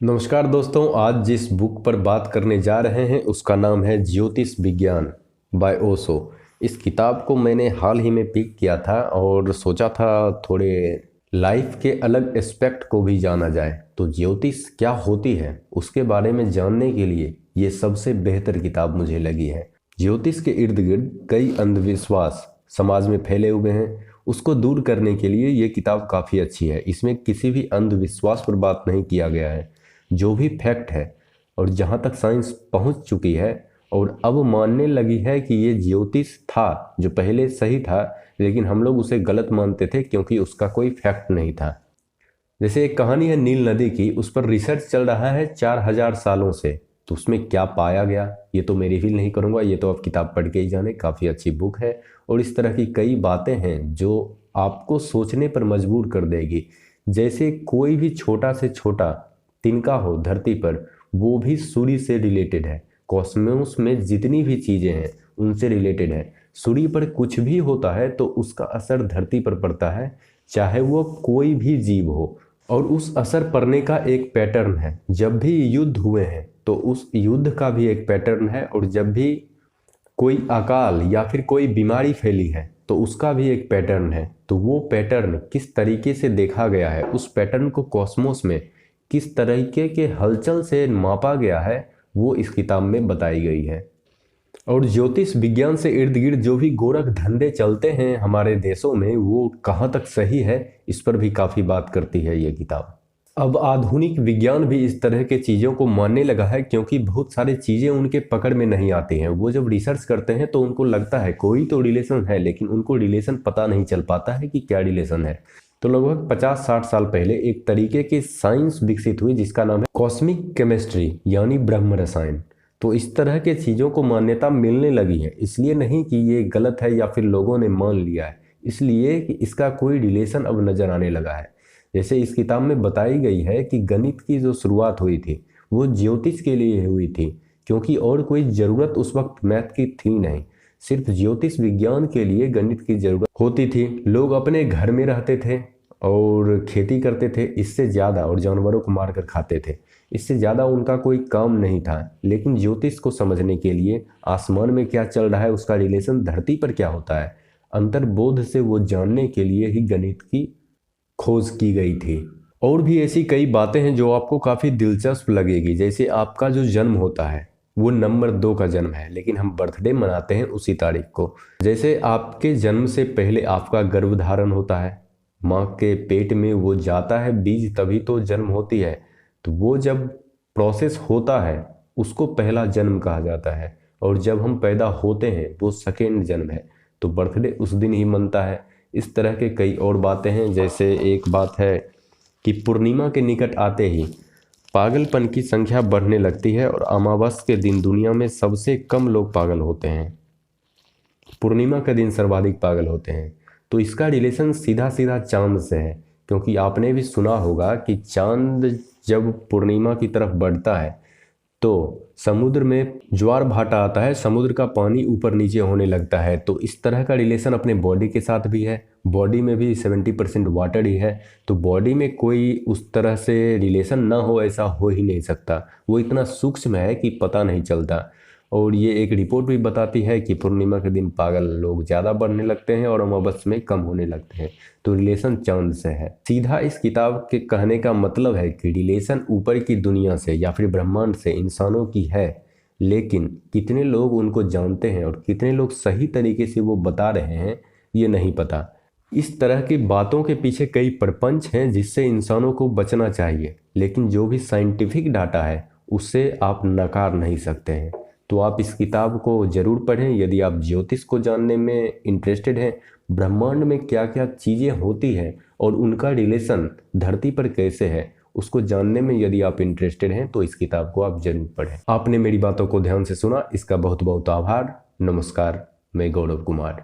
नमस्कार दोस्तों, आज जिस बुक पर बात करने जा रहे हैं उसका नाम है ज्योतिष विज्ञान बाय ओशो। इस किताब को मैंने हाल ही में पिक किया था और सोचा था थोड़े लाइफ के अलग एस्पेक्ट को भी जाना जाए। तो ज्योतिष क्या होती है उसके बारे में जानने के लिए ये सबसे बेहतर किताब मुझे लगी है। ज्योतिष के इर्द गिर्द कई अंधविश्वास समाज में फैले हुए हैं, उसको दूर करने के लिए ये किताब काफ़ी अच्छी है। इसमें किसी भी अंधविश्वास पर बात नहीं किया गया है, जो भी फैक्ट है और जहाँ तक साइंस पहुँच चुकी है और अब मानने लगी है कि ये ज्योतिष था, जो पहले सही था लेकिन हम लोग उसे गलत मानते थे क्योंकि उसका कोई फैक्ट नहीं था। जैसे एक कहानी है नील नदी की, उस पर रिसर्च चल रहा है 4000 सालों से। तो उसमें क्या पाया गया ये तो मैं रिवील नहीं करूँगा, ये तो आप किताब पढ़ के ही जाने। काफ़ी अच्छी बुक है और इस तरह की कई बातें हैं जो आपको सोचने पर मजबूर कर देगी। जैसे कोई भी छोटा से छोटा तिनका हो धरती पर, वो भी सूर्य से रिलेटेड है। कॉस्मोस में जितनी भी चीज़ें हैं उनसे रिलेटेड है। सूर्य पर कुछ भी होता है तो उसका असर धरती पर पड़ता है, चाहे वो कोई भी जीव हो। और उस असर पड़ने का एक पैटर्न है। जब भी युद्ध हुए हैं तो उस युद्ध का भी एक पैटर्न है, और जब भी कोई अकाल या फिर कोई बीमारी फैली है तो उसका भी एक पैटर्न है। तो वो पैटर्न किस तरीके से देखा गया है, उस पैटर्न को कॉस्मोस में किस तरीके के हलचल से मापा गया है, वो इस किताब में बताई गई है। और ज्योतिष विज्ञान से इर्द गिर्द जो भी गोरख धंधे चलते हैं हमारे देशों में, वो कहाँ तक सही है इस पर भी काफ़ी बात करती है ये किताब। अब आधुनिक विज्ञान भी इस तरह के चीज़ों को मानने लगा है, क्योंकि बहुत सारी चीज़ें उनके पकड़ में नहीं आती हैं। वो जब रिसर्च करते हैं तो उनको लगता है कोई तो रिलेशन है, लेकिन उनको रिलेशन पता नहीं चल पाता है कि क्या रिलेशन है। तो लगभग 50-60 साल पहले एक तरीके की साइंस विकसित हुई जिसका नाम है कॉस्मिक केमिस्ट्री, यानी ब्रह्म रसायन। तो इस तरह के चीज़ों को मान्यता मिलने लगी है, इसलिए नहीं कि ये गलत है या फिर लोगों ने मान लिया है, इसलिए कि इसका कोई रिलेशन अब नज़र आने लगा है। जैसे इस किताब में बताई गई है कि गणित की जो शुरुआत हुई थी वो ज्योतिष के लिए हुई थी, क्योंकि और कोई ज़रूरत उस वक्त मैथ की थी नहीं। सिर्फ ज्योतिष विज्ञान के लिए गणित की ज़रूरत होती थी। लोग अपने घर में रहते थे और खेती करते थे, इससे ज़्यादा, और जानवरों को मार कर खाते थे, इससे ज़्यादा उनका कोई काम नहीं था। लेकिन ज्योतिष को समझने के लिए आसमान में क्या चल रहा है, उसका रिलेशन धरती पर क्या होता है, अंतर्बोध से वो जानने के लिए ही गणित की खोज की गई थी। और भी ऐसी कई बातें हैं जो आपको काफ़ी दिलचस्प लगेगी। जैसे आपका जो जन्म होता है वो नंबर 2 का जन्म है, लेकिन हम बर्थडे मनाते हैं उसी तारीख को। जैसे आपके जन्म से पहले आपका गर्भधारण होता है, माँ के पेट में वो जाता है बीज, तभी तो जन्म होती है। तो वो जब प्रोसेस होता है उसको पहला जन्म कहा जाता है, और जब हम पैदा होते हैं वो सेकेंड जन्म है। तो बर्थडे उस दिन ही मनता है। इस तरह के कई और बातें हैं। जैसे एक बात है कि पूर्णिमा के निकट आते ही पागलपन की संख्या बढ़ने लगती है, और अमावस्या के दिन दुनिया में सबसे कम लोग पागल होते हैं, पूर्णिमा के दिन सर्वाधिक पागल होते हैं। तो इसका रिलेशन सीधा सीधा चांद से है, क्योंकि आपने भी सुना होगा कि चांद जब पूर्णिमा की तरफ बढ़ता है तो समुद्र में ज्वार भाटा आता है, समुद्र का पानी ऊपर नीचे होने लगता है। तो इस तरह का रिलेशन अपने बॉडी के साथ भी है। बॉडी में भी 70% वाटर ही है, तो बॉडी में कोई उस तरह से रिलेशन ना हो ऐसा हो ही नहीं सकता। वो इतना सूक्ष्म है कि पता नहीं चलता। और ये एक रिपोर्ट भी बताती है कि पूर्णिमा के दिन पागल लोग ज़्यादा बढ़ने लगते हैं और अमावस्या में कम होने लगते हैं। तो रिलेशन चांद से है। सीधा इस किताब के कहने का मतलब है कि रिलेशन ऊपर की दुनिया से या फिर ब्रह्मांड से इंसानों की है, लेकिन कितने लोग उनको जानते हैं और कितने लोग सही तरीके से वो बता रहे हैं ये नहीं पता। इस तरह की बातों के पीछे कई प्रपंच हैं जिससे इंसानों को बचना चाहिए, लेकिन जो भी साइंटिफिक डाटा है उससे आप नकार नहीं सकते हैं। तो आप इस किताब को ज़रूर पढ़ें यदि आप ज्योतिष को जानने में इंटरेस्टेड हैं। ब्रह्मांड में क्या क्या चीज़ें होती हैं और उनका रिलेशन धरती पर कैसे है, उसको जानने में यदि आप इंटरेस्टेड हैं तो इस किताब को आप जरूर पढ़ें। आपने मेरी बातों को ध्यान से सुना, इसका बहुत बहुत आभार। नमस्कार, मैं गौरव कुमार।